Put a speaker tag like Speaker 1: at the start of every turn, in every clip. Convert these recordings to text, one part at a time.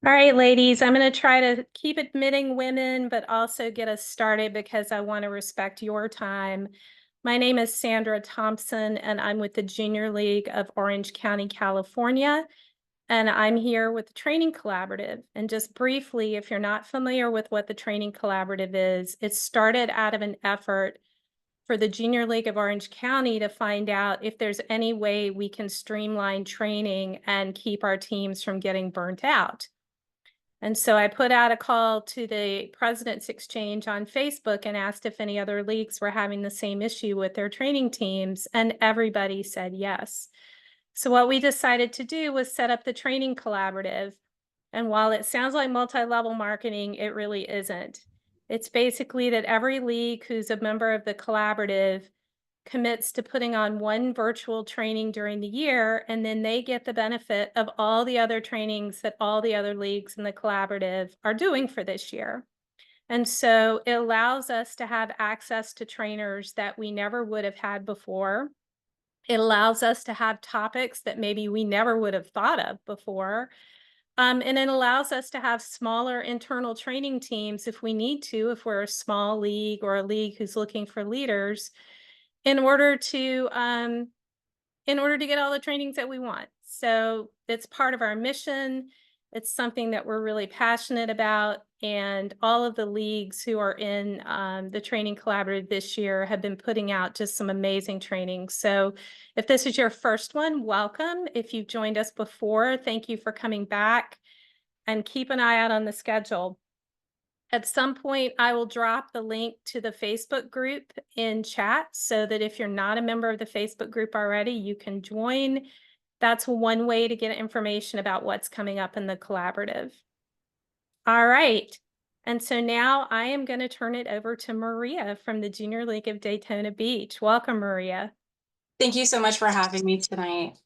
Speaker 1: All right, ladies, I'm going to try to keep admitting women, but also get us started because I want to respect your time. My name is Sandra Thompson, and I'm with the Junior League of Orange County, California, and I'm here with the Training Collaborative. And just briefly, if you're not familiar with what the Training Collaborative is, it started out of an effort for the Junior League of Orange County to find out if there's any way we can streamline training and keep our teams from getting burnt out. And so I put out a call to the President's Exchange on Facebook and asked if any other leagues were having the same issue with their training teams, and everybody said yes. So what we decided to do was set up the Training Collaborative. And while it sounds like multi-level marketing, it really isn't. It's basically that every league who's a member of the collaborative commits to putting on one virtual training during the year, and then they get the benefit of all the other trainings that all the other leagues in the collaborative are doing for this year. And so it allows us to have access to trainers that we never would have had before. It allows us to have topics that maybe we never would have thought of before. And it allows us to have smaller internal training teams if we need to, if we're a small league or a league who's looking for leaders, in order to get all the trainings that we want. So it's part of our mission. It's something that we're really passionate about. And all of the leagues who are in the training collaborative this year have been putting out just some amazing trainings. So if this is your first one, welcome. If you've joined us before, thank you for coming back, and keep an eye out on the schedule. At some point, I will drop the link to the Facebook group in chat so that if you're not a member of the Facebook group already, you can join. That's one way to get information about what's coming up in the collaborative. All right. And so now I am going to turn it over to Maria from the Junior League of Daytona Beach. Welcome, Maria.
Speaker 2: Thank you so much for having me tonight.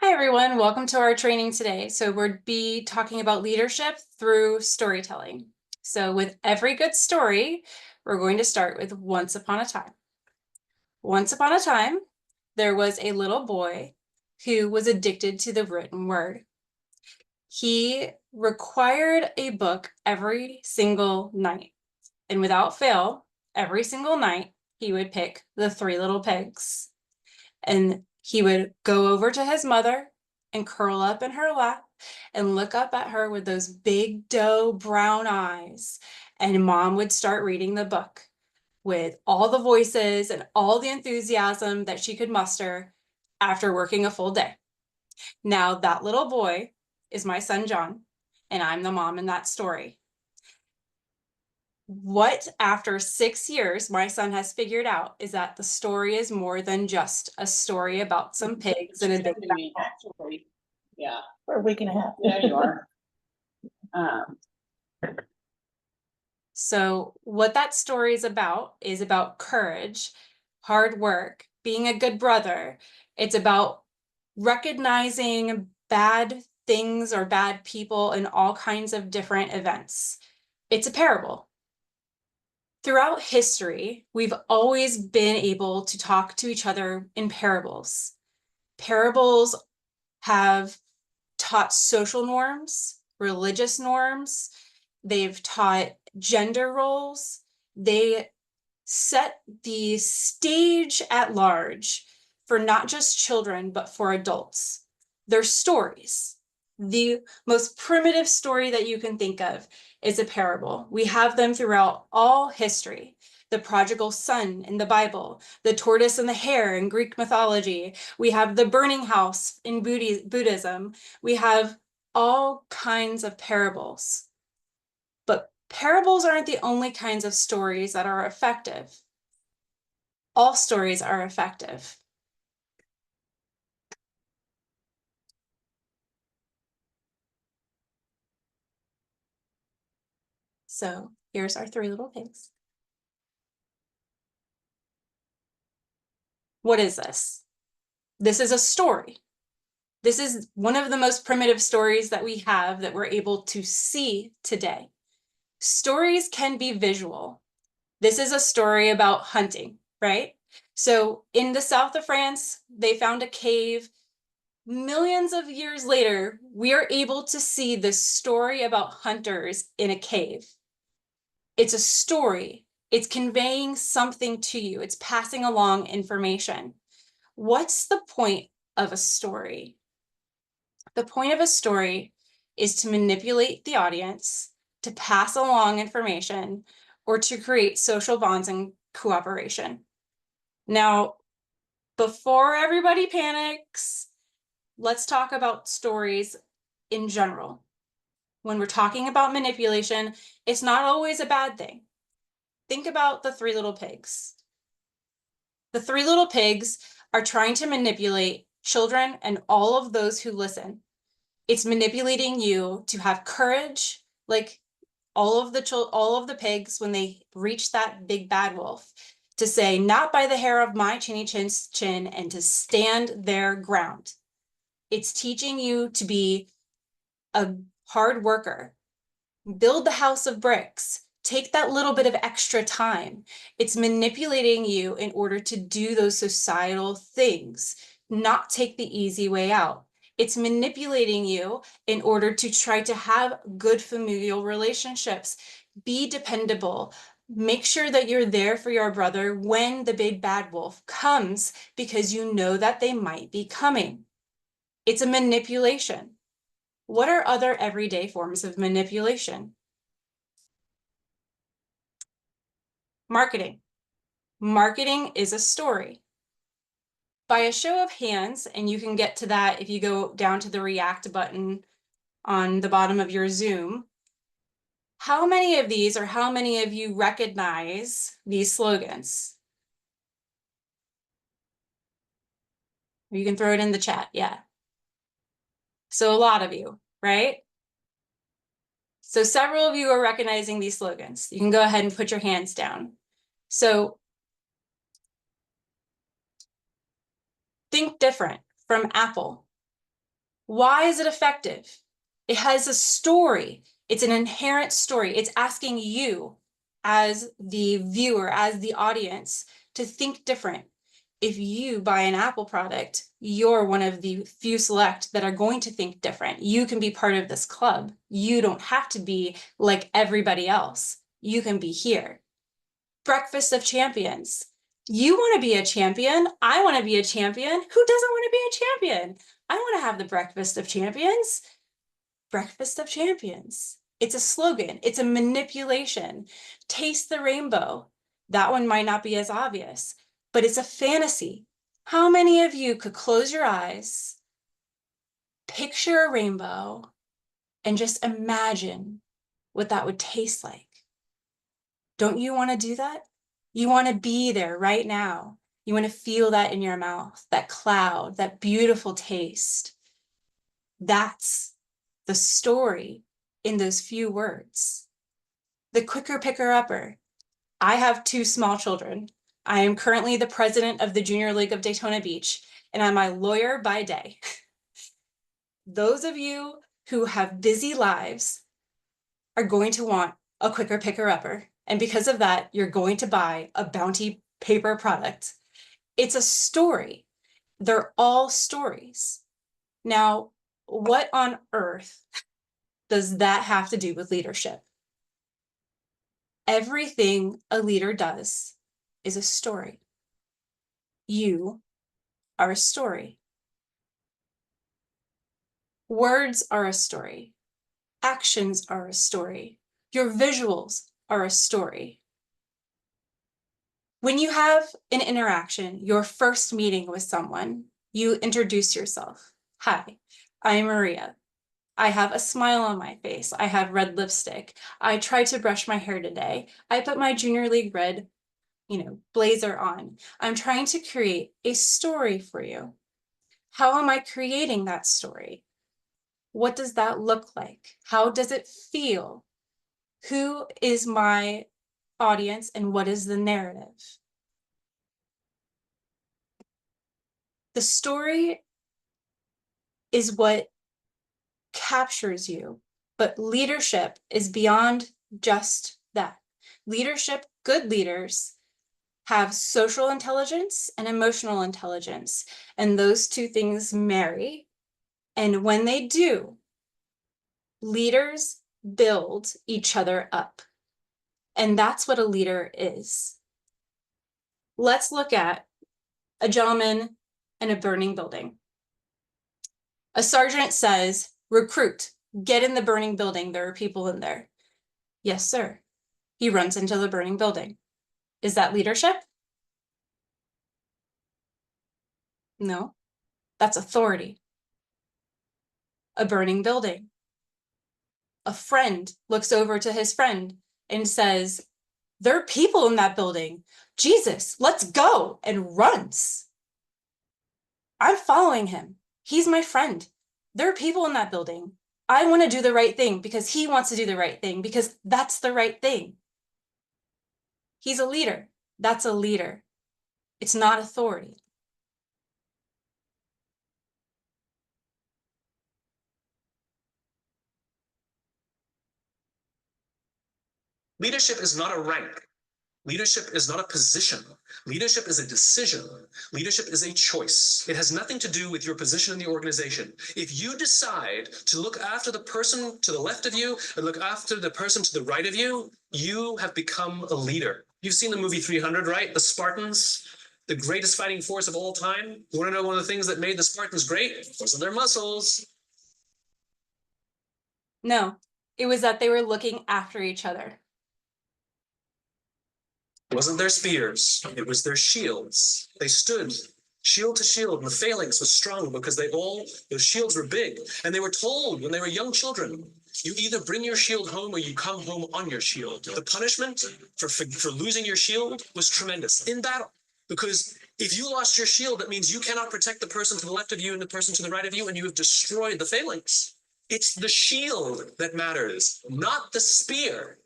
Speaker 2: Hi, everyone. Welcome to our training today. So we'll be talking about leadership through storytelling. So with every good story, we're going to start with once upon a time. Once upon a time, there was a little boy who was addicted to the written word. He required a book every single night. And without fail, every single night, he would pick The Three Little Pigs. And he would go over to his mother and curl up in her lap and look up at her with those big doe brown eyes. And mom would start reading the book with all the voices and all the enthusiasm that she could muster after working a full day. Now, that little boy is my son, John, and I'm the mom in that story. What, after 6 years, my son has figured out is that the story is more than just a story about some pigs and a big
Speaker 3: actually, yeah, for a week and a half. Yeah, you are.
Speaker 2: So what that story is about courage, hard work, being a good brother. It's about recognizing bad things or bad people in all kinds of different events. It's a parable. Throughout history, we've always been able to talk to each other in parables. Parables have taught social norms, religious norms. They've taught gender roles. They set the stage at large for not just children, but for adults. They're stories. The most primitive story that you can think of is a parable. We have them throughout all history. The prodigal son in the Bible, the tortoise and the hare in Greek mythology. We have the burning house in Buddhism. We have all kinds of parables. But parables aren't the only kinds of stories that are effective. All stories are effective. So here's our three little pigs. What is this? This is a story. This is one of the most primitive stories that we have that we're able to see today. Stories can be visual. This is a story about hunting, right? So in the south of France, they found a cave Millions of years later, we are able to see this story about hunters in a cave. It's a story. It's conveying something to you. It's passing along information. What's the point of a story? The point of a story is to manipulate the audience, to pass along information, or to create social bonds and cooperation. Now, before everybody panics, let's talk about stories in general. When we're talking about manipulation, it's not always a bad thing. Think about the Three Little Pigs. The Three Little Pigs are trying to manipulate children and all of those who listen. It's manipulating you to have courage, like all of the pigs when they reach that big bad wolf, to say, not by the hair of my chinny chin, and to stand their ground. It's teaching you to be a hard worker, build the house of bricks, take that little bit of extra time. It's manipulating you in order to do those societal things, not take the easy way out. It's manipulating you in order to try to have good familial relationships, be dependable, make sure that you're there for your brother when the big bad wolf comes, because you know that they might be coming. It's a manipulation. What are other everyday forms of manipulation? Marketing. Marketing is a story. By a show of hands, and you can get to that if you go down to the react button on the bottom of your Zoom, how many of these, or how many of you recognize these slogans? You can throw it in the chat, yeah. So a lot of you, right? So several of you are recognizing these slogans. You can go ahead and put your hands down. So think different from Apple. Why is it effective? It has a story. It's an inherent story. It's asking you as the viewer, as the audience, to think different. If you buy an Apple product, you're one of the few select that are going to think different. You can be part of this club. You don't have to be like everybody else. You can be here. Breakfast of Champions. You want to be a champion. I want to be a champion. Who doesn't want to be a champion? I want to have the Breakfast of Champions. Breakfast of Champions. It's a slogan. It's a manipulation. Taste the rainbow. That one might not be as obvious, but it's a fantasy. How many of you could close your eyes, picture a rainbow, and just imagine what that would taste like? Don't you want to do that? You want to be there right now. You want to feel that in your mouth, that cloud, that beautiful taste. That's the story in those few words. The quicker picker upper. I have 2 small children. I am currently the president of the Junior League of Daytona Beach, and I'm a lawyer by day. Those of you who have busy lives are going to want a quicker picker upper. And because of that, you're going to buy a Bounty paper product. It's a story. They're all stories. Now, what on earth does that have to do with leadership? Everything a leader does is a story. You are a story. Words are a story. Actions are a story. Your visuals are a story. When you have an interaction, your first meeting with someone, you introduce yourself. Hi, I'm Maria. I have a smile on my face. I have red lipstick. I tried to brush my hair today. I put my Junior League red, blazer on. I'm trying to create a story for you. How am I creating that story? What does that look like? How does it feel? Who is my audience and what is the narrative? The story is what captures you, but leadership is beyond just that. Leadership, good leaders, have social intelligence and emotional intelligence, and those two things marry And when they do, leaders build each other up. And that's what a leader is. Let's look at a gentleman in a burning building. A sergeant says, recruit, get in the burning building. There are people in there. Yes, sir. He runs into the burning building. Is that leadership? No, that's authority. A burning building. A friend looks over to his friend and says, there are people in that building. Jesus, let's go, and runs. I'm following him. He's my friend. There are people in that building. I want to do the right thing because he wants to do the right thing because that's the right thing. He's a leader. That's a leader. It's not authority.
Speaker 4: Leadership is not a rank. Leadership is not a position. Leadership is a decision. Leadership is a choice. It has nothing to do with your position in the organization. If you decide to look after the person to the left of you and look after the person to the right of you, you have become a leader. You've seen the movie 300, right? The Spartans, the greatest fighting force of all time. You want to know one of the things that made the Spartans great? Wasn't their muscles.
Speaker 2: No, it was that they were looking after each other.
Speaker 4: It wasn't their spears, it was their shields. They stood shield to shield, and the phalanx was strong because those shields were big. And they were told when they were young children, you either bring your shield home or you come home on your shield. The punishment for losing your shield was tremendous in battle. Because if you lost your shield, that means you cannot protect the person to the left of you and the person to the right of you, and you have destroyed the phalanx. It's the shield that matters, not the spear.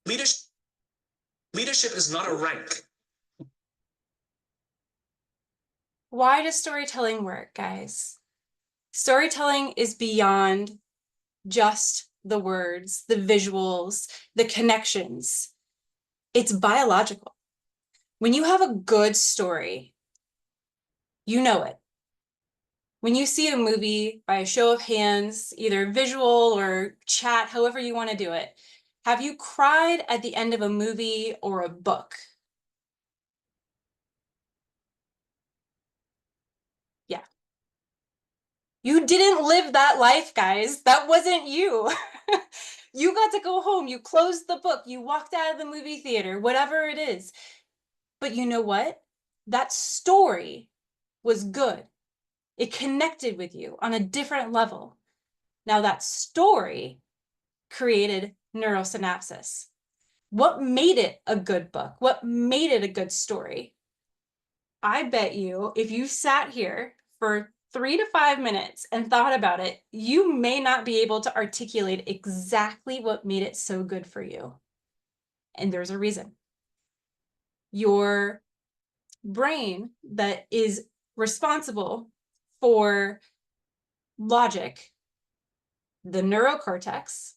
Speaker 4: Leadership is not a rank.
Speaker 2: Why does storytelling work, guys? Storytelling is beyond just the words, the visuals, the connections. It's biological. When you have a good story, you know it. When you see a movie, by a show of hands, either visual or chat, however you want to do it, have you cried at the end of a movie or a book? Yeah. You didn't live that life, guys. That wasn't you. You got to go home. You closed the book. You walked out of the movie theater, whatever it is. But you know what? That story was good. It connected with you on a different level. Now that story created neurosynapses. What made it a good book? What made it a good story? I bet you if you sat here for 3 to 5 minutes and thought about it, you may not be able to articulate exactly what made it so good for you. And there's a reason. Your brain that is responsible for logic, the neurocortex,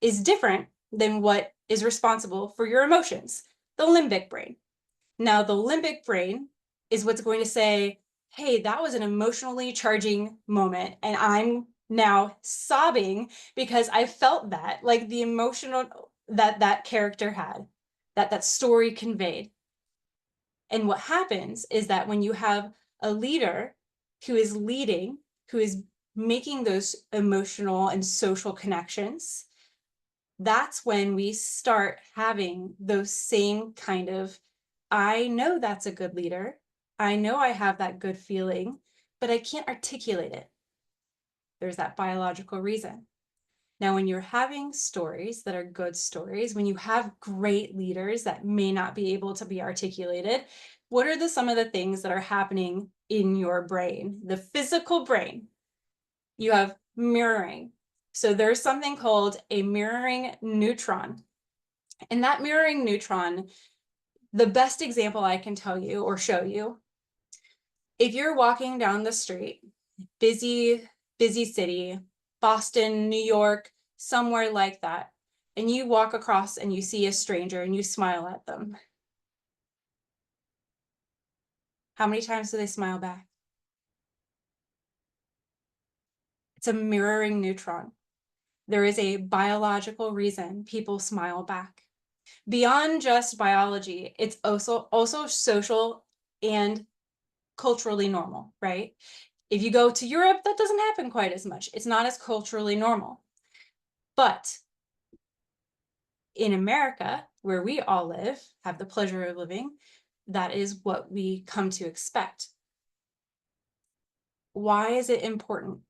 Speaker 2: is different than what is responsible for your emotions, the limbic brain. Now, the limbic brain is what's going to say, hey, that was an emotionally charging moment, and I'm now sobbing because I felt that, like the emotional that character had, that story conveyed. And what happens is that when you have a leader who is leading, who is making those emotional and social connections, that's when we start having those same kind of, I know that's a good leader. I know I have that good feeling, but I can't articulate it. There's that biological reason. Now, when you're having stories that are good stories, when you have great leaders that may not be able to be articulated, what are some of the things that are happening in your brain, the physical brain? You have mirroring. So there's something called a mirroring neutron. And that mirroring neutron, the best example I can tell you or show you, if you're walking down the street, busy city, Boston, New York, somewhere like that, and you walk across and you see a stranger and you smile at them, how many times do they smile back? It's a mirroring neutron. There is a biological reason people smile back. Beyond just biology, it's also social and culturally normal, right? If you go to Europe, that doesn't happen quite as much. It's not as culturally normal. But in America, where we all live, have the pleasure of living, that is what we come to expect. Why is it important?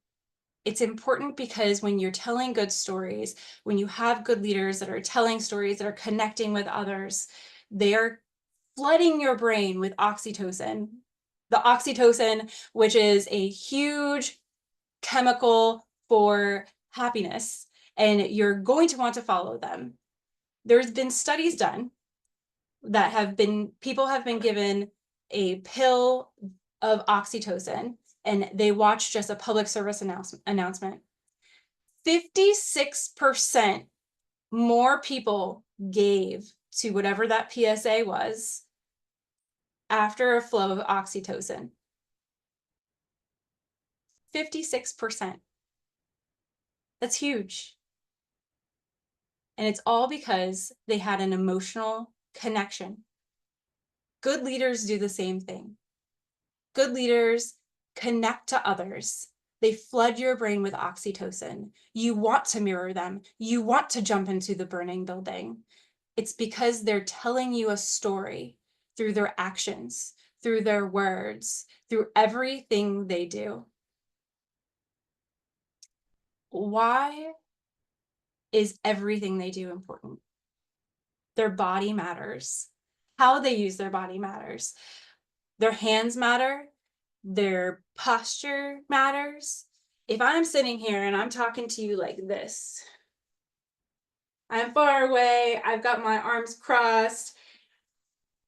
Speaker 2: It's important because when you're telling good stories, when you have good leaders that are telling stories that are connecting with others, they are flooding your brain with oxytocin. The oxytocin, which is a huge chemical for happiness, and you're going to want to follow them. There's been studies done that people have been given a pill of oxytocin, and they watched just a public service announcement. 56% more people gave to whatever that PSA was after a flow of oxytocin. 56%. That's huge. And it's all because they had an emotional connection. Good leaders do the same thing. Good leaders connect to others. They flood your brain with oxytocin. You want to mirror them. You want to jump into the burning building. It's because they're telling you a story through their actions, through their words, through everything they do. Why is everything they do important? Their body matters. How they use their body matters. Their hands matter. Their posture matters. If I'm sitting here and I'm talking to you like this, I'm far away, I've got my arms crossed,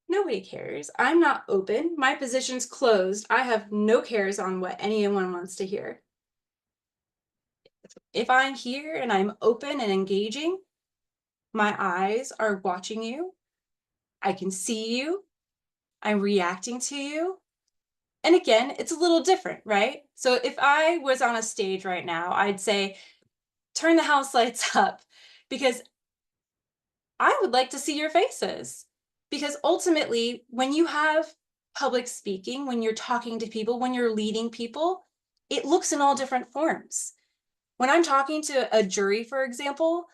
Speaker 2: nobody cares. I'm not open. My position's closed. I have no cares on what anyone wants to hear. If I'm here and I'm open and engaging, my eyes are watching you. I can see you. I'm reacting to you. And again, it's a little different, right? So if I was on a stage right now, I'd say, turn the house lights up, because I would like to see your faces. Because ultimately, when you have public speaking, when you're talking to people, when you're leading people, it looks in all different forms. When I'm talking to a jury, for example,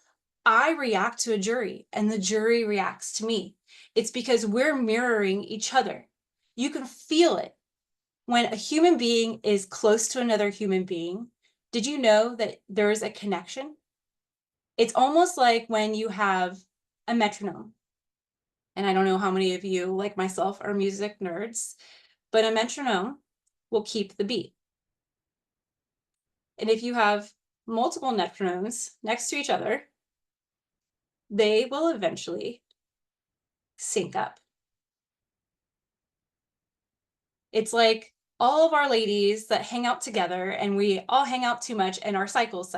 Speaker 2: I react to a jury and the jury reacts to me. It's because we're mirroring each other. You can feel it. When a human being is close to another human being, did you know that there is a connection? It's almost like when you have a metronome. And I don't know how many of you, like myself, are music nerds, but a metronome will keep the beat. And if you have multiple metronomes next to each other, they will eventually sync up. It's like all of our ladies that hang out together, and we all hang out too much and our cycles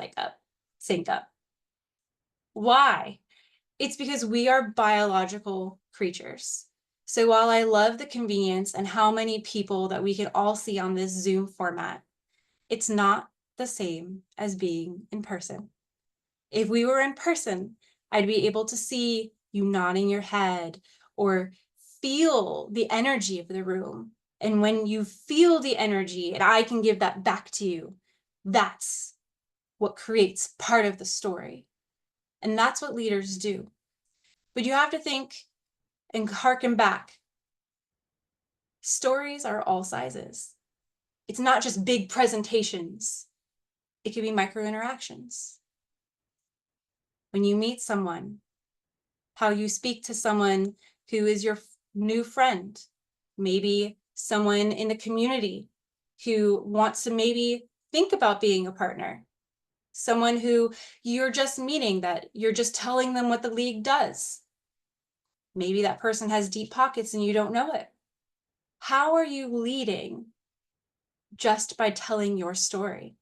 Speaker 2: sync up. Why? It's because we are biological creatures. So while I love the convenience and how many people that we can all see on this Zoom format, it's not the same as being in person. If we were in person, I'd be able to see you nodding your head or feel the energy of the room. And when you feel the energy and I can give that back to you, that's what creates part of the story. And that's what leaders do. But you have to think and harken back. Stories are all sizes. It's not just big presentations. It could be micro interactions. When you meet someone, how you speak to someone who is your new friend, maybe someone in the community who wants to maybe think about being a partner, someone who you're just meeting that you're just telling them what the league does. Maybe that person has deep pockets and you don't know it. How are you leading just by telling your story?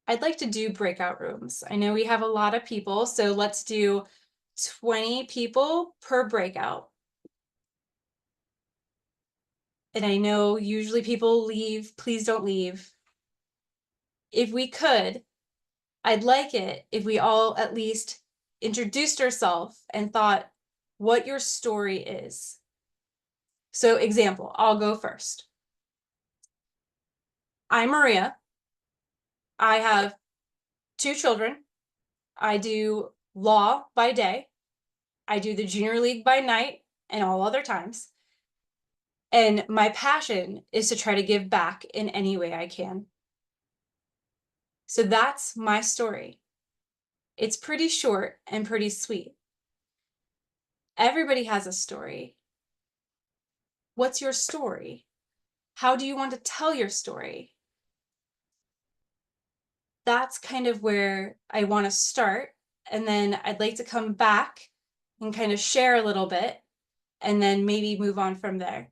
Speaker 2: I'd like to do breakout rooms. I know we have a lot of people, so let's do 20 people per breakout. and I know usually people leave, please don't leave. If we could, I'd like it if we all at least introduced ourselves and thought what your story is. So example, I'll go first. I'm Maria. I have 2 children. I do law by day. I do the junior league by night and all other times. And my passion is to try to give back in any way I can. So that's my story. It's pretty short and pretty sweet. Everybody has a story. What's your story? How do you want to tell your story? That's kind of where I want to start. And then I'd like to come back and kind of share a little bit and then maybe move on from there.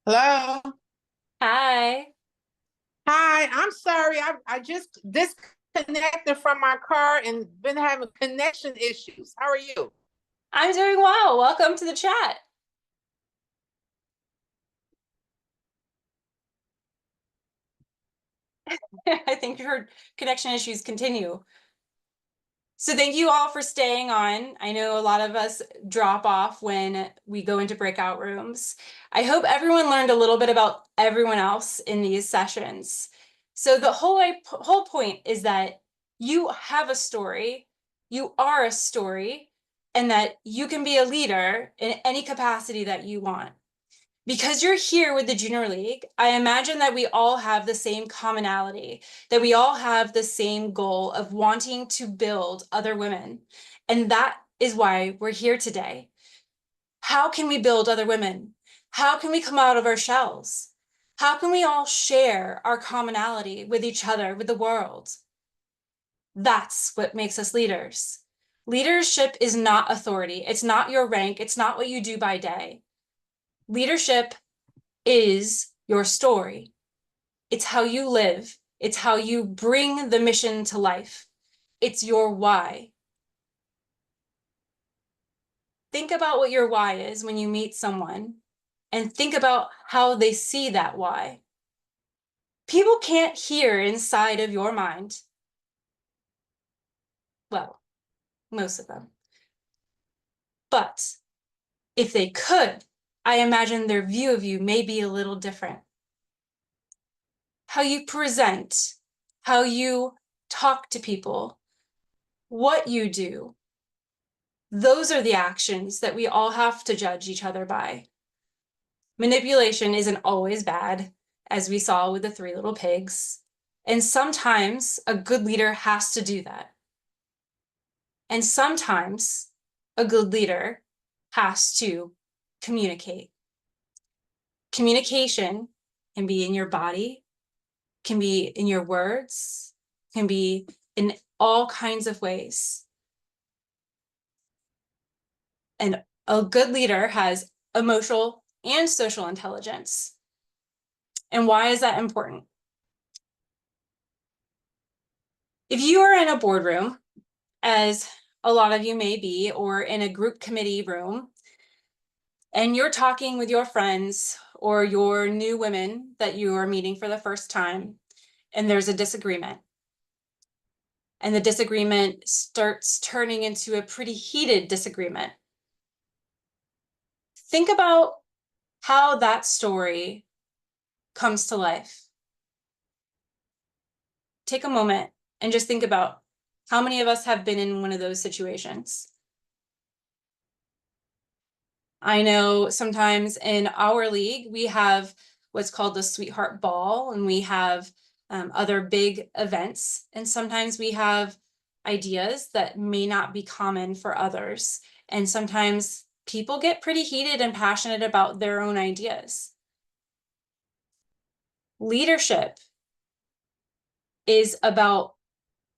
Speaker 3: Hello.
Speaker 2: Hi.
Speaker 3: Hi, I'm sorry. I just disconnected from my car and been having connection issues. How are you?
Speaker 2: I'm doing well. Welcome to the chat. I think your connection issues continue. So thank you all for staying on. I know a lot of us drop off when we go into breakout rooms. I hope everyone learned a little bit about everyone else in these sessions. So the whole point is that you have a story, you are a story, and that you can be a leader in any capacity that you want. Because you're here with the Junior League, I imagine that we all have the same commonality, that we all have the same goal of wanting to build other women. And that is why we're here today. How can we build other women? How can we come out of our shells? How can we all share our commonality with each other, with the world? That's what makes us leaders. Leadership is not authority. It's not your rank. It's not what you do by day. Leadership is your story. It's how you live. It's how you bring the mission to life. It's your why. Think about what your why is when you meet someone, and think about how they see that why. People can't hear inside of your mind. Well, most of them. But if they could, I imagine their view of you may be a little different. How you present, how you talk to people, what you do, those are the actions that we all have to judge each other by. Manipulation isn't always bad, as we saw with the 3 little pigs. And sometimes a good leader has to do that. And sometimes a good leader has to communicate. Communication can be in your body, can be in your words, can be in all kinds of ways. And a good leader has emotional and social intelligence. And why is that important? If you are in a boardroom, as a lot of you may be, or in a group committee room, and you're talking with your friends or your new women that you are meeting for the first time, and there's a disagreement, and the disagreement starts turning into a pretty heated disagreement, think about how that story comes to life. Take a moment and just think about how many of us have been in one of those situations. I know sometimes in our league, we have what's called the Sweetheart Ball, and we have other big events. And sometimes we have ideas that may not be common for others. And sometimes people get pretty heated and passionate about their own ideas. Leadership is about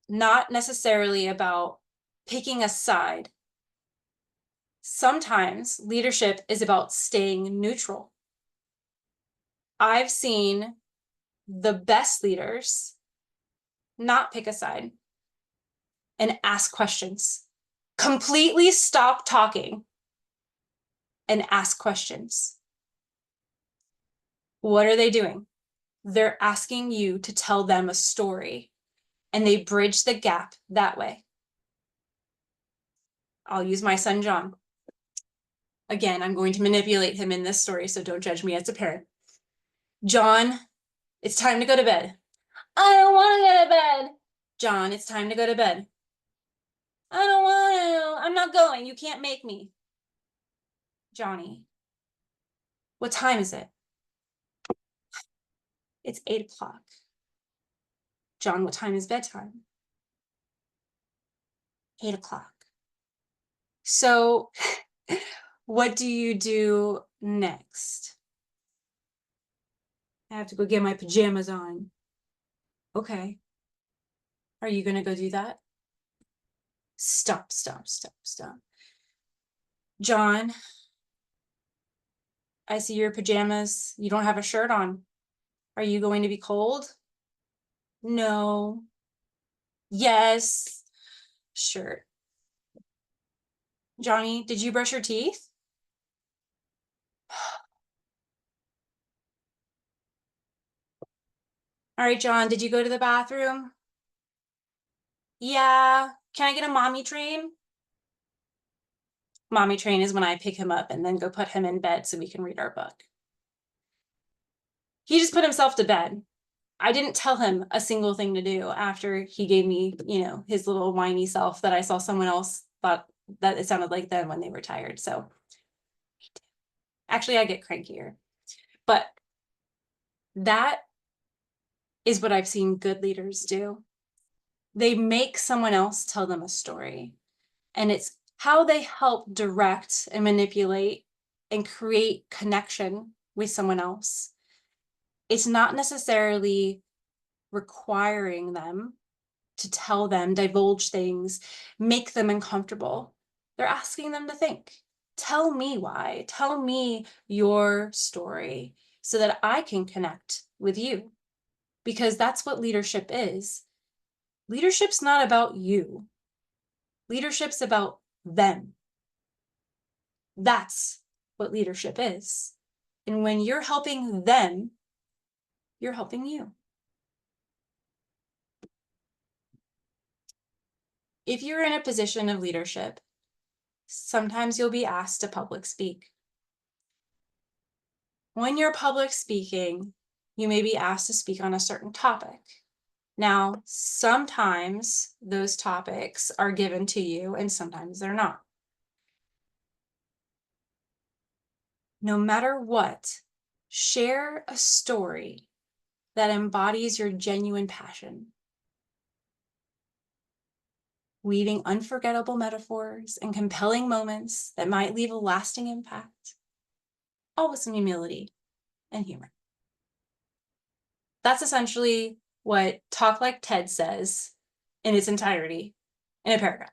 Speaker 2: not necessarily about picking a side. Sometimes leadership is about staying neutral. I've seen the best leaders not pick a side and ask questions. Completely stop talking and ask questions. What are they doing? They're asking you to tell them a story, and they bridge the gap that way. I'll use my son, John. Again, I'm going to manipulate him in this story, so don't judge me as a parent. John, it's time to go to bed. I don't want to go to bed. John, it's time to go to bed. I don't want to. I'm not going. You can't make me. Johnny, what time is it? It's 8 o'clock. John, what time is bedtime? 8 o'clock. So what do you do next? I have to go get my pajamas on. Okay. Are you going to go do that? Stop, stop, stop, stop. John, I see your pajamas. You don't have a shirt on. Are you going to be cold? No. Yes. Shirt. Johnny, did you brush your teeth? All right, John, did you go to the bathroom? Yeah. Can I get a mommy train? Mommy train is when I pick him up and then go put him in bed so we can read our book. He just put himself to bed. I didn't tell him a single thing to do after he gave me, you know, his little whiny self that I saw someone else thought that it sounded like them when they were tired. So actually I get crankier, but that is what I've seen good leaders do. They make someone else tell them a story, and it's how they help direct and manipulate and create connection with someone else. It's not necessarily requiring them to tell them, divulge things, make them uncomfortable. They're asking them to think. Tell me why. Tell me your story so that I can connect with you. Because that's what leadership is. Leadership's not about you. Leadership's about them. That's what leadership is. And when you're helping them, you're helping you. If you're in a position of leadership, sometimes you'll be asked to public speak. When you're public speaking, you may be asked to speak on a certain topic. Now, sometimes those topics are given to you and sometimes they're not. No matter what, share a story that embodies your genuine passion, weaving unforgettable metaphors and compelling moments that might leave a lasting impact, all with some humility and humor. That's essentially what Talk Like TED says in its entirety in a paragraph.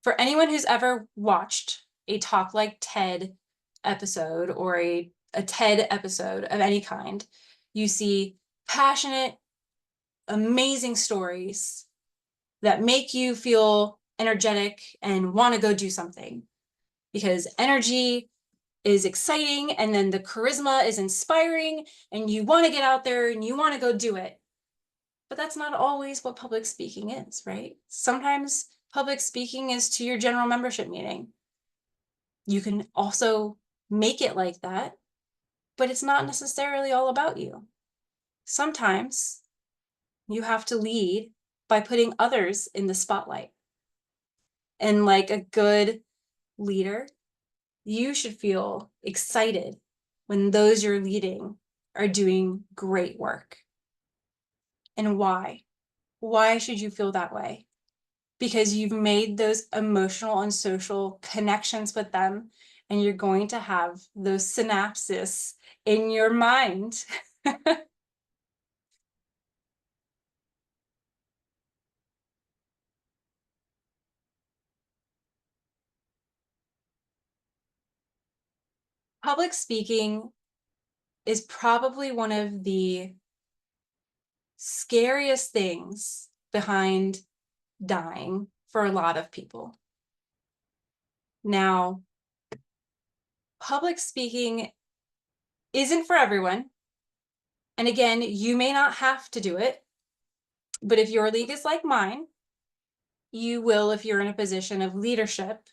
Speaker 2: For anyone who's ever watched a Talk Like TED episode or a TED episode of any kind, you see passionate, amazing stories that make you feel energetic and want to go do something, because energy is exciting and then the charisma is inspiring and you want to get out there and you want to go do it. But that's not always what public speaking is, right? Sometimes public speaking is to your general membership meeting. You can also make it like that, but it's not necessarily all about you. Sometimes you have to lead by putting others in the spotlight. And like a good leader, you should feel excited when those you're leading are doing great work. And why? Why should you feel that way? Because you've made those emotional and social connections with them, and you're going to have those synapses in your mind. Public speaking is probably one of the scariest things behind dying for a lot of people. Now, public speaking isn't for everyone. And again, you may not have to do it, but if your league is like mine, you will if you're in a position of leadership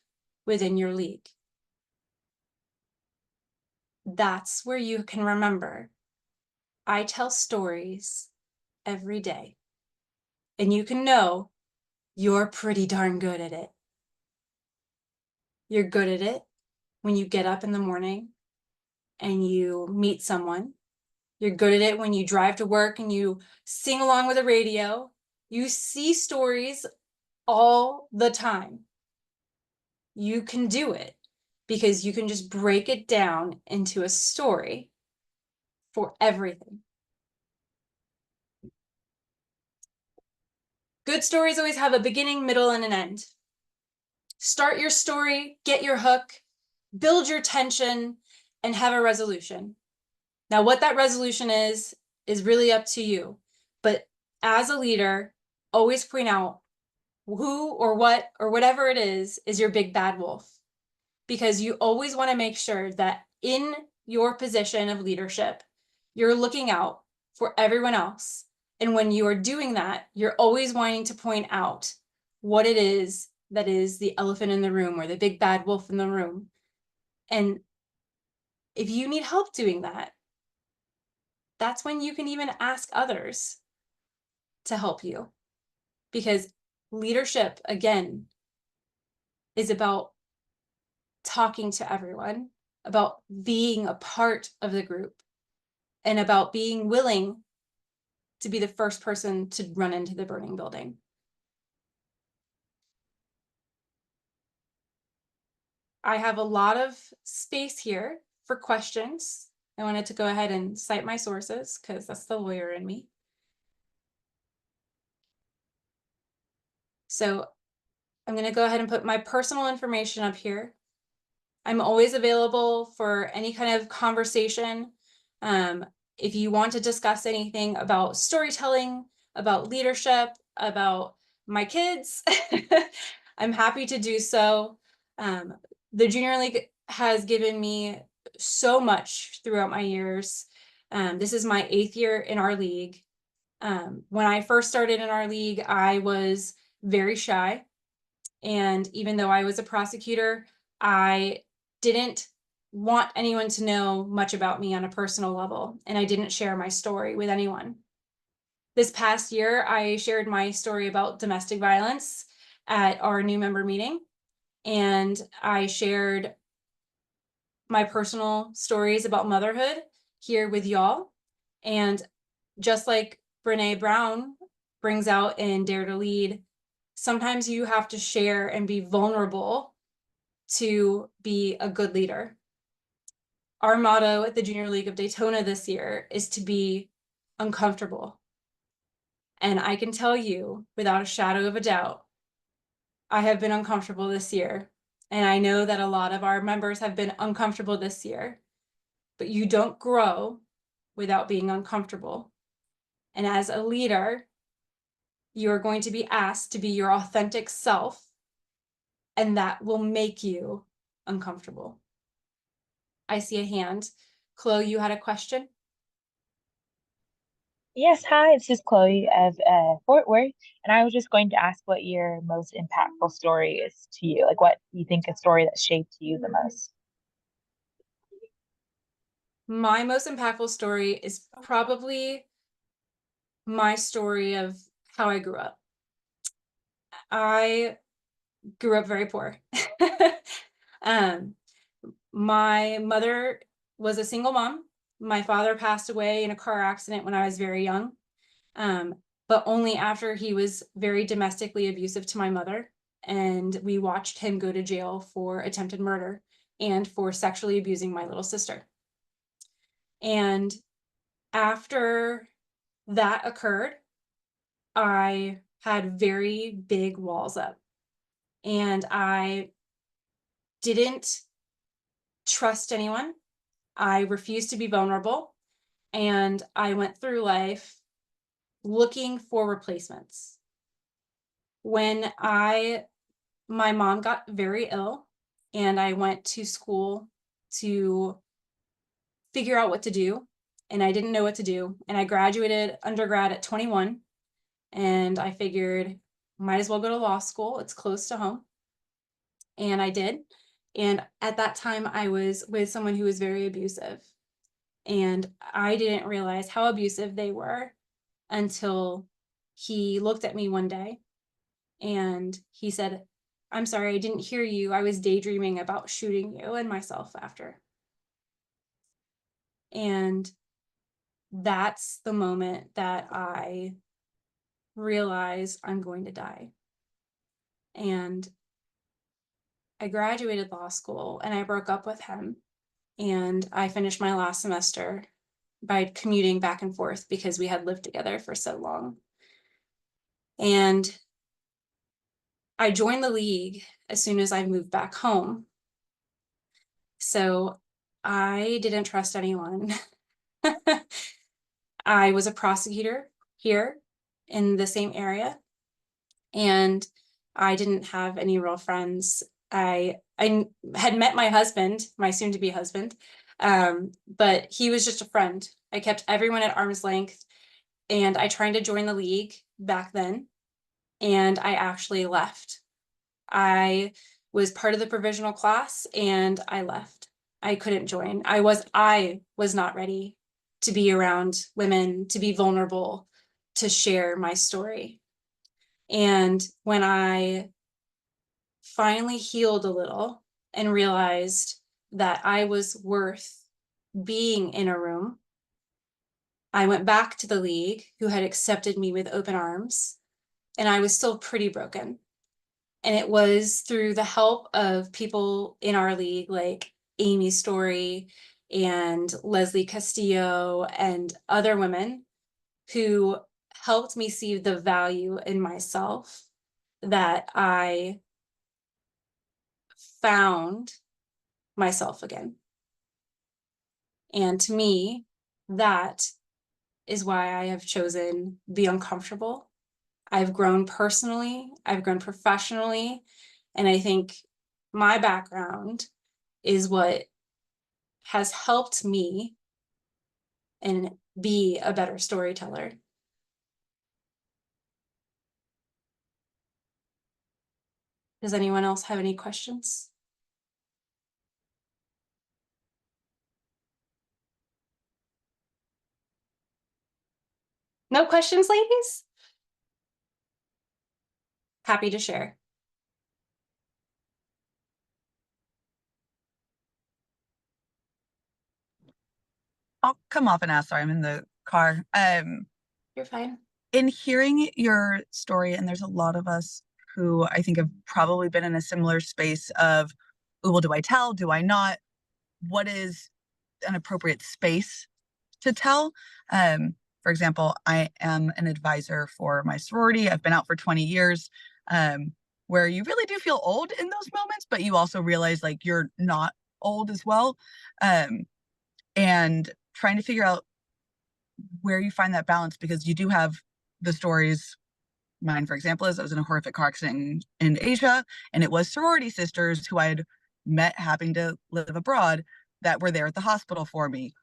Speaker 2: within your league. That's where you can remember, I tell stories every day, and you can know you're pretty darn good at it. You're good at it when you get up in the morning and you meet someone. You're good at it when you drive to work and you sing along with the radio. You see stories all the time. You can do it because you can just break it down into a story for everything. Good stories always have a beginning, middle, and an end. Start your story, get your hook, build your tension and have a resolution. Now, what that resolution is really up to you. But as a leader, always point out who or what or whatever it is your big bad wolf. Because you always want to make sure that in your position of leadership, you're looking out for everyone else. And when you are doing that, you're always wanting to point out what it is that is the elephant in the room or the big bad wolf in the room. And if you need help doing that, that's when you can even ask others to help you. Because leadership, again, is about talking to everyone, about being a part of the group, and about being willing to be the first person to run into the burning building. I have a lot of space here for questions. I wanted to go ahead and cite my sources because that's the lawyer in me. So I'm going to go ahead and put my personal information up here. I'm always available for any kind of conversation. If you want to discuss anything about storytelling, about leadership, about my kids, I'm happy to do so. The Junior League has given me so much throughout my years. This is my 8th year in our league. When I first started in our league, I was very shy. And even though I was a prosecutor, I didn't want anyone to know much about me on a personal level, and I didn't share my story with anyone. This past year, I shared my story about domestic violence at our new member meeting, and I shared my personal stories about motherhood here with y'all. And just like Brene Brown brings out in Dare to Lead, sometimes you have to share and be vulnerable to be a good leader. Our motto at the Junior League of Daytona this year is to be uncomfortable. And I can tell you without a shadow of a doubt, I have been uncomfortable this year. And I know that a lot of our members have been uncomfortable this year, but you don't grow without being uncomfortable. And as a leader, you are going to be asked to be your authentic self, and that will make you uncomfortable. I see a hand. Chloe, you had a question?
Speaker 5: Yes, hi, this is Chloe of Fort Worth, and I was just going to ask what your most impactful story is to you, like what you think a story that shaped you the most.
Speaker 2: My most impactful story is probably my story of how I grew up. I grew up very poor. My mother was a single mom. My father passed away in a car accident when I was very young, but only after he was very domestically abusive to my mother. And we watched him go to jail for attempted murder and for sexually abusing my little sister. And after that occurred, I had very big walls up, and I didn't trust anyone. I refused to be vulnerable, and I went through life looking for replacements. When my mom got very ill, and I went to school to figure out what to do, and I didn't know what to do, and I graduated undergrad at 21, and I figured might as well go to law school. It's close to home. And I did. And at that time, I was with someone who was very abusive. And I didn't realize how abusive they were until he looked at me one day and he said, "I'm sorry, I didn't hear you. I was daydreaming about shooting you and myself after." And that's the moment that I realized I'm going to die. And I graduated law school and I broke up with him, and I finished my last semester by commuting back and forth because we had lived together for so long. And I joined the league as soon as I moved back home. So I didn't trust anyone. I was a prosecutor here in the same area, and I didn't have any real friends. I had met my husband, my soon-to-be husband, but he was just a friend. I kept everyone at arm's length, and I tried to join the league back then, and I actually left. I was part of the provisional class, and I left. I couldn't join. I was not ready to be around women, to be vulnerable, to share my story. And when I finally healed a little and realized that I was worth being in a room, I went back to the league, who had accepted me with open arms, and I was still pretty broken. And it was through the help of people in our league, like Amy Story and Leslie Castillo and other women, who helped me see the value in myself, that I found myself again. And to me, that is why I have chosen the uncomfortable. I've grown personally, I've grown professionally, and I think my background is what has helped me and be a better storyteller. Does anyone else have any questions? No questions, ladies? Happy to share.
Speaker 6: I'll come off and ask. Sorry, I'm in the car.
Speaker 2: You're fine.
Speaker 6: In hearing your story, and there's a lot of us who I think have probably been in a similar space of, "Ooh, well, do I tell? Do I not? What is an appropriate space to tell?" For example, I am an advisor for my sorority. I've been out for 20 years, where you really do feel old in those moments, but you also realize like you're not old as well. And trying to figure out where you find that balance, because you do have the stories. Mine, for example, is I was in a horrific car accident in Asia, and it was sorority sisters who I had met having to live abroad that were there at the hospital for me.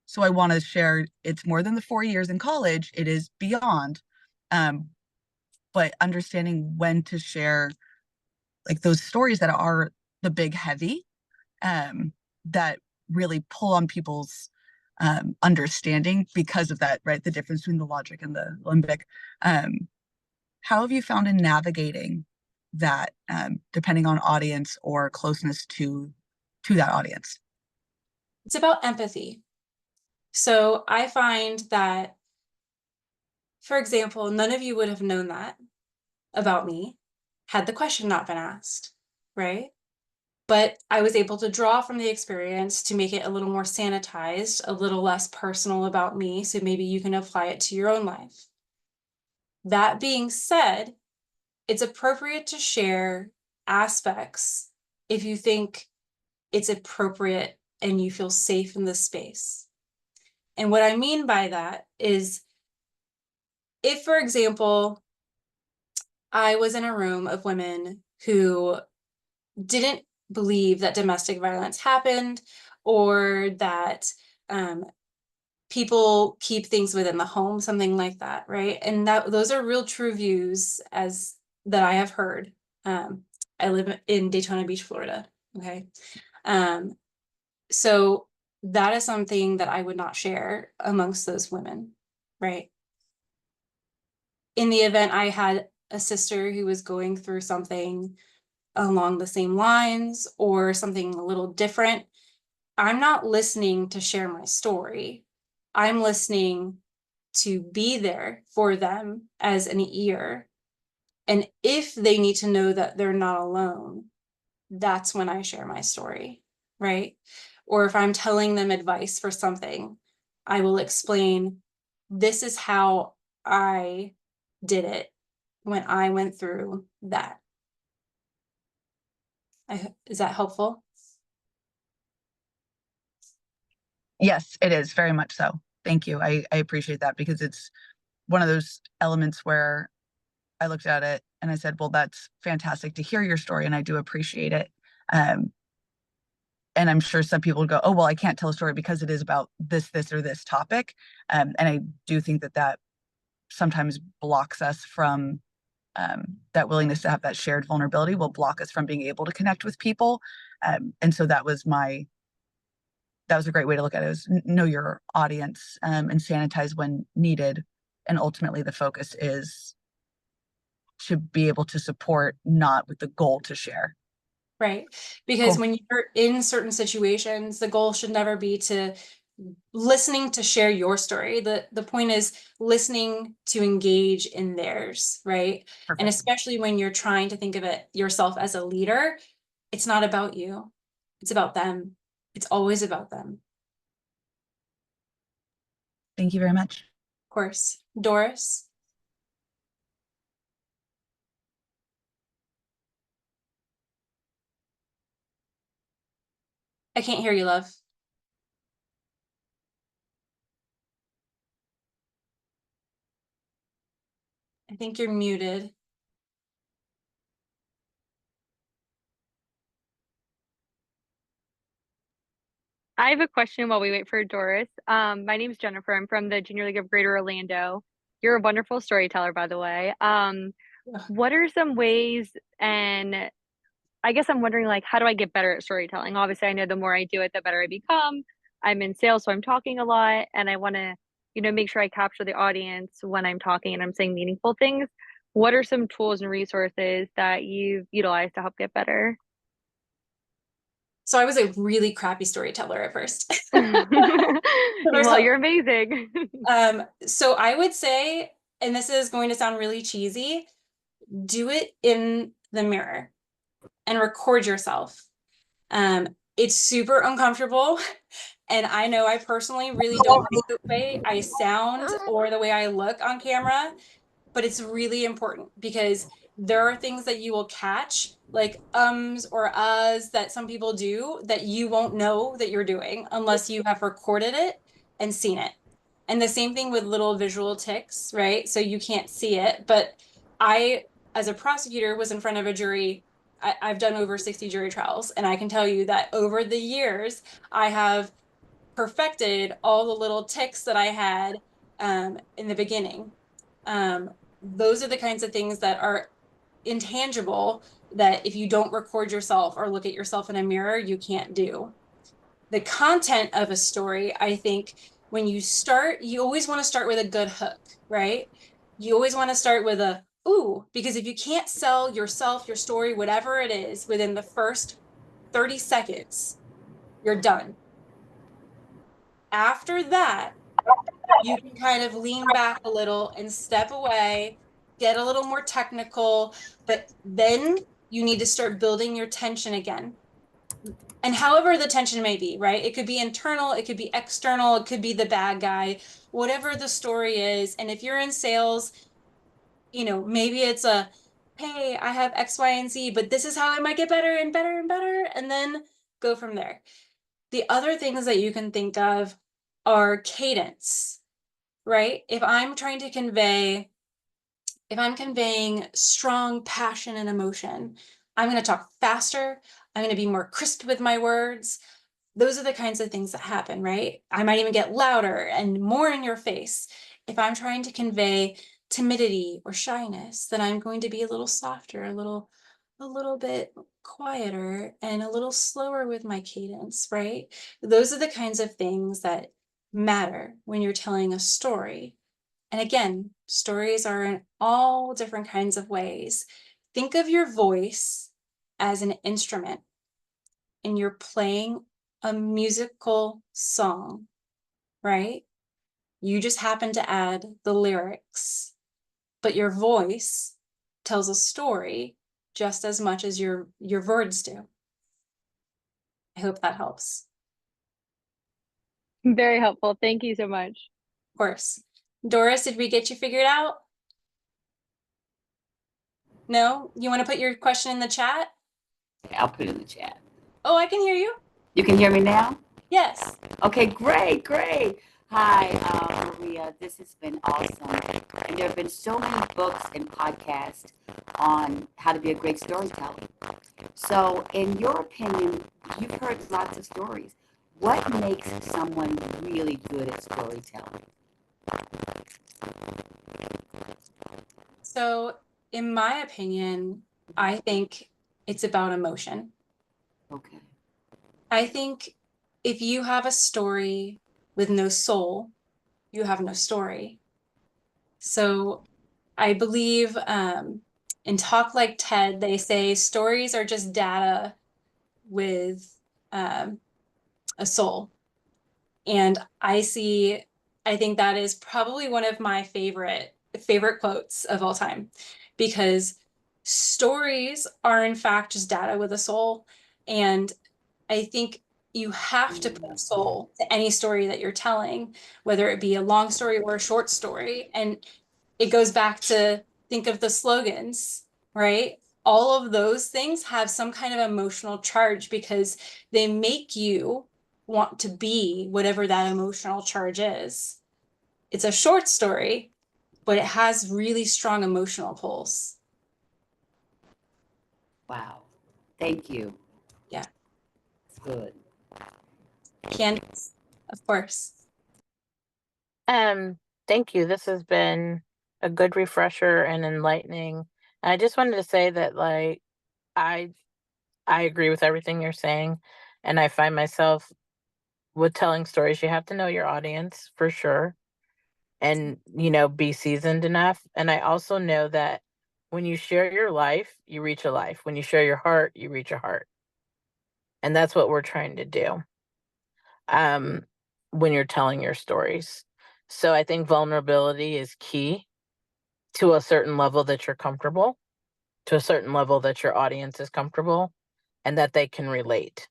Speaker 6: So I want to share, it's more than the 4 years in college, it is beyond. But understanding when to share like those stories that are the big heavy, that really pull on people's understanding because of that, right? The difference between the logic and the limbic. How have you found in navigating that, depending on audience or closeness to that audience?
Speaker 2: It's about empathy. So I find that, for example, none of you would have known that about me had the question not been asked, right? But I was able to draw from the experience to make it a little more sanitized, a little less personal about me, so maybe you can apply it to your own life. That being said, it's appropriate to share aspects if you think it's appropriate and you feel safe in the space. And what I mean by that is, if, for example, I was in a room of women who didn't believe that domestic violence happened, or that people keep things within the home, something like that, right? And those are real true views as that I have heard. I live in Daytona Beach, Florida. Okay. So that is something that I would not share amongst those women, right? In the event I had a sister who was going through something along the same lines or something a little different, I'm not listening to share my story. I'm listening to be there for them as an ear. And if they need to know that they're not alone, that's when I share my story, right? Or if I'm telling them advice for something, I will explain, this is how I did it when I went through that. Is that helpful?
Speaker 6: Yes, it is very much so. Thank you. I appreciate that, because it's one of those elements where I looked at it and I said, well, that's fantastic to hear your story, and I do appreciate it. And I'm sure some people would go, oh, well, I can't tell a story because it is about this, or this topic. And I do think that sometimes blocks us from that willingness to have that shared vulnerability, will block us from being able to connect with people. And so that was a great way to look at it, is know your audience, and sanitize when needed. And ultimately the focus is to be able to support, not with the goal to share.
Speaker 2: Right. Because
Speaker 6: Cool.
Speaker 2: when you're in certain situations, the goal should never be to listening to share your story. The point is listening to engage in theirs, right? And
Speaker 6: Perfect.
Speaker 2: especially when you're trying to think of it yourself as a leader, it's not about you. It's about them. It's always about them.
Speaker 6: Thank you very much.
Speaker 2: Of course. Doris? I can't hear you, love. I think you're muted.
Speaker 7: I have a question while we wait for Doris. My name's Jennifer. I'm from the Junior League of Greater Orlando. You're a wonderful storyteller, by the way. What are some ways, and I guess I'm wondering, like, how do I get better at storytelling? Obviously, I know the more I do it, the better I become. I'm in sales, so I'm talking a lot, and I want to, make sure I capture the audience when I'm talking and I'm saying meaningful things. What are some tools and resources that you've utilized to help get better?
Speaker 2: So I was a really crappy storyteller at first.
Speaker 7: Well, you're amazing.
Speaker 2: So I would say, and this is going to sound really cheesy, do it in the mirror and record yourself. It's super uncomfortable. And I know I personally really don't like the way I sound or the way I look on camera, but it's really important because there are things that you will catch, like ums or uhs, that some people do that you won't know that you're doing unless you have recorded it and seen it. And the same thing with little visual tics, right? So you can't see it. But I, as a prosecutor, was in front of a jury. I've done over 60 jury trials, and I can tell you that over the years, I have perfected all the little tics that I had in the beginning. Those are the kinds of things that are intangible that if you don't record yourself or look at yourself in a mirror, you can't do. The content of a story, I think, when you start, you always want to start with a good hook, right? You always want to start with a, ooh, because if you can't sell yourself, your story, whatever it is, within the first 30 seconds, you're done. After that, you can kind of lean back a little and step away, get a little more technical, but then you need to start building your tension again. And however the tension may be, right? It could be internal, it could be external, it could be the bad guy, whatever the story is. And if you're in sales, maybe it's a, hey, I have X, Y, and Z, but this is how I might get better and better and better, and then go from there. The other things that you can think of are cadence, right? If I'm conveying strong passion and emotion, I'm going to talk faster. I'm going to be more crisp with my words. Those are the kinds of things that happen, right? I might even get louder and more in your face. If I'm trying to convey timidity or shyness, then I'm going to be a little softer, a little bit quieter and a little slower with my cadence, right? Those are the kinds of things that matter when you're telling a story. And again, stories are in all different kinds of ways. Think of your voice as an instrument and you're playing a musical song, right? You just happen to add the lyrics, but your voice tells a story just as much as your words do. I hope that helps.
Speaker 7: Very helpful. Thank you so much.
Speaker 2: Of course. Doris, did we get you figured out? No? You want to put your question in the chat?
Speaker 8: I'll put it in the chat.
Speaker 2: Oh, I can hear you.
Speaker 8: You can hear me now?
Speaker 2: Yes.
Speaker 8: Okay, great. Hi, Maria. This has been awesome. And there have been so many books and podcasts on how to be a great storyteller. So, in your opinion, you've heard lots of stories. What makes someone really good at storytelling?
Speaker 2: So, in my opinion, I think it's about emotion.
Speaker 8: Okay.
Speaker 2: I think if you have a story with no soul, you have no story. So, I believe in Talk Like TED, they say stories are just data with a soul. And I think that is probably one of my favorite quotes of all time, because stories are in fact just data with a soul. And I think you have to put a soul to any story that you're telling, whether it be a long story or a short story. And it goes back to think of the slogans, right? All of those things have some kind of emotional charge because they make you want to be whatever that emotional charge is. It's a short story, but it has really strong emotional pulls.
Speaker 8: Wow. Thank you.
Speaker 2: Yeah.
Speaker 8: It's good.
Speaker 2: Candice, of course.
Speaker 9: Thank you. This has been a good refresher and enlightening. And I just wanted to say that like I I agree with everything you're saying, and I find myself with telling stories, you have to know your audience for sure and be seasoned enough. And I also know that when you share your life, you reach a life. When you share your heart, you reach a heart. And that's what we're trying to do. When you're telling your stories. So I think vulnerability is key to a certain level that you're comfortable, to a certain level that your audience is comfortable, and that they can relate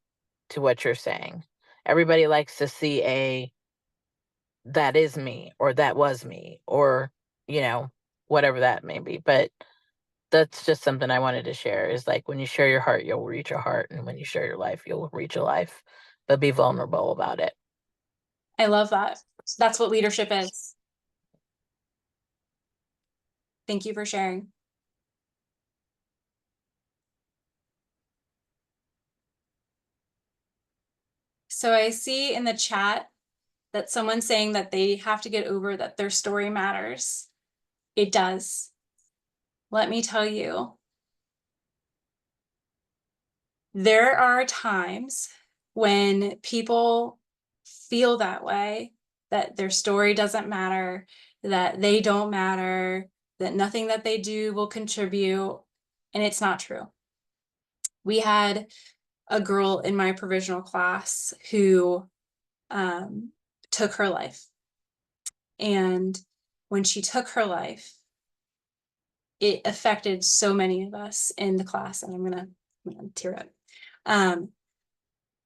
Speaker 9: to what you're saying. Everybody likes to see that is me or that was me or, whatever that may be. But that's just something I wanted to share is like when you share your heart, you'll reach a heart. And when you share your life, you'll reach a life. But be vulnerable about it.
Speaker 2: I love that. That's what leadership is. Thank you for sharing. So I see in the chat that someone's saying that they have to get over that their story matters. It does. Let me tell you, there are times when people feel that way, that their story doesn't matter, that they don't matter, that nothing that they do will contribute, and it's not true. We had a girl in my provisional class who took her life. And when she took her life, it affected so many of us in the class, and I'm gonna tear up.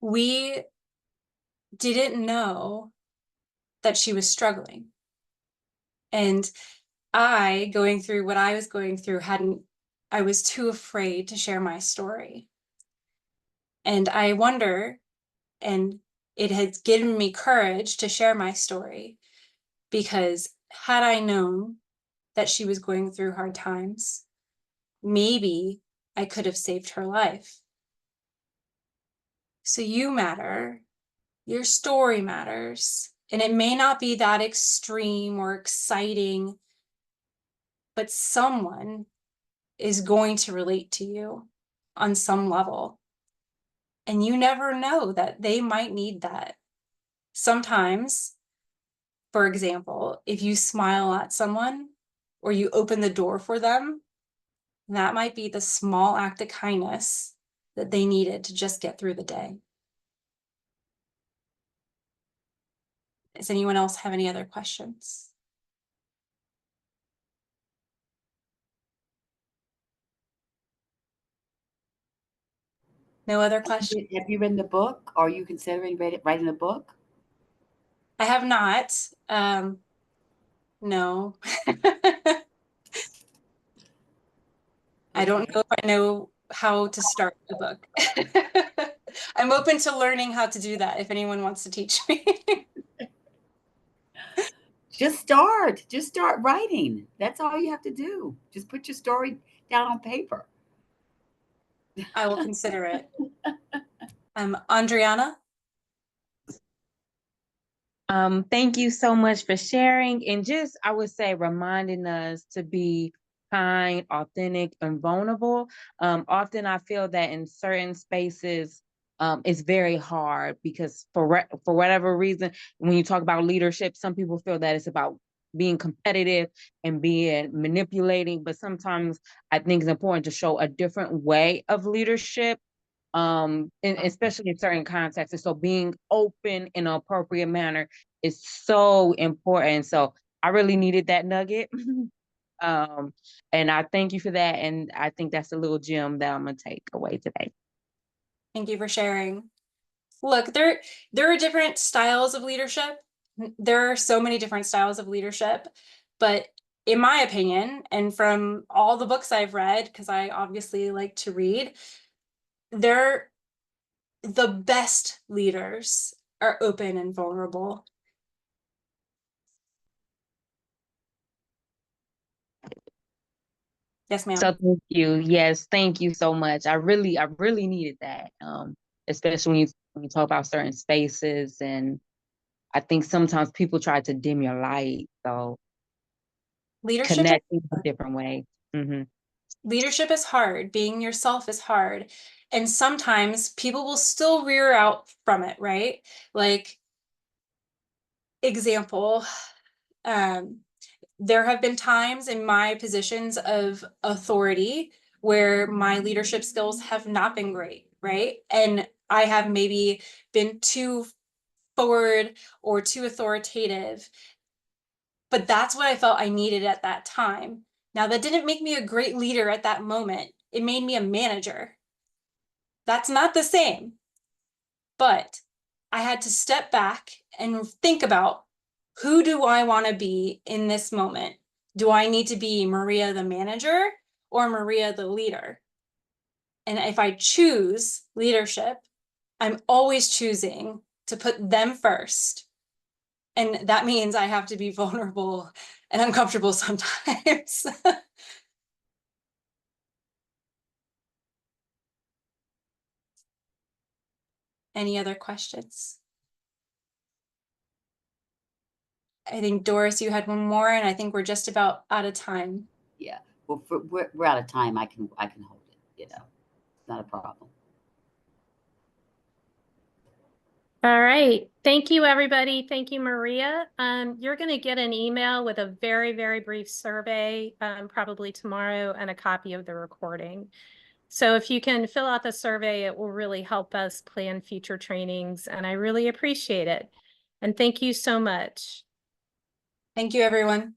Speaker 2: We didn't know that she was struggling. And I, going through what I was going through, I was too afraid to share my story. And I wonder, and it has given me courage to share my story, because had I known that she was going through hard times, maybe I could have saved her life. So you matter. Your story matters. And it may not be that extreme or exciting, but someone is going to relate to you on some level. And you never know that they might need that. Sometimes, for example, if you smile at someone or you open the door for them, that might be the small act of kindness that they needed to just get through the day. Does anyone else have any other questions? No other questions?
Speaker 8: Have you written the book? Or are you considering writing a book?
Speaker 2: I have not. No. I don't know if I know how to start a book. I'm open to learning how to do that if anyone wants to teach me.
Speaker 8: Just start writing. That's all you have to do. Just put your story down on paper.
Speaker 2: I will consider it. Andriana?
Speaker 10: Thank you so much for sharing and just, I would say, reminding us to be kind, authentic, and vulnerable. Often I feel that in certain spaces, it's very hard because for whatever reason, when you talk about leadership, some people feel that it's about being competitive and being manipulating, but sometimes I think it's important to show a different way of leadership, and especially in certain contexts. And so being open in an appropriate manner is so important. So I really needed that nugget. And I thank you for that. And I think that's a little gem that I'm gonna take away today.
Speaker 2: Thank you for sharing. Look, there are different styles of leadership. There are so many different styles of leadership, but in my opinion, and from all the books I've read, because I obviously like to read, the best leaders are open and vulnerable. Yes, ma'am.
Speaker 10: So thank you. Yes, thank you so much. I really needed that. Especially when you talk about certain spaces, and I think sometimes people try to dim your light. So
Speaker 2: Leadership
Speaker 10: connecting in a different way. Mm-hmm.
Speaker 2: Leadership is hard. Being yourself is hard. And sometimes people will still rear out from it, right? Like, example, there have been times in my positions of authority where my leadership skills have not been great, right? And I have maybe been too forward or too authoritative, but that's what I felt I needed at that time. Now, that didn't make me a great leader at that moment. It made me a manager. That's not the same. But I had to step back and think about, who do I want to be in this moment? Do I need to be Maria the manager or Maria the leader? And if I choose leadership, I'm always choosing to put them first. And that means I have to be vulnerable and uncomfortable sometimes. Any other questions? I think, Doris, you had one more, and I think we're just about out of time.
Speaker 8: Yeah. Well, we're out of time. I can hold it. It's not a problem.
Speaker 1: All right. Thank you, everybody. Thank you, Maria. You're going to get an email with a very, very brief survey, probably tomorrow, and a copy of the recording. So if you can fill out the survey, it will really help us plan future trainings, and I really appreciate it. And thank you so much.
Speaker 2: Thank you, everyone.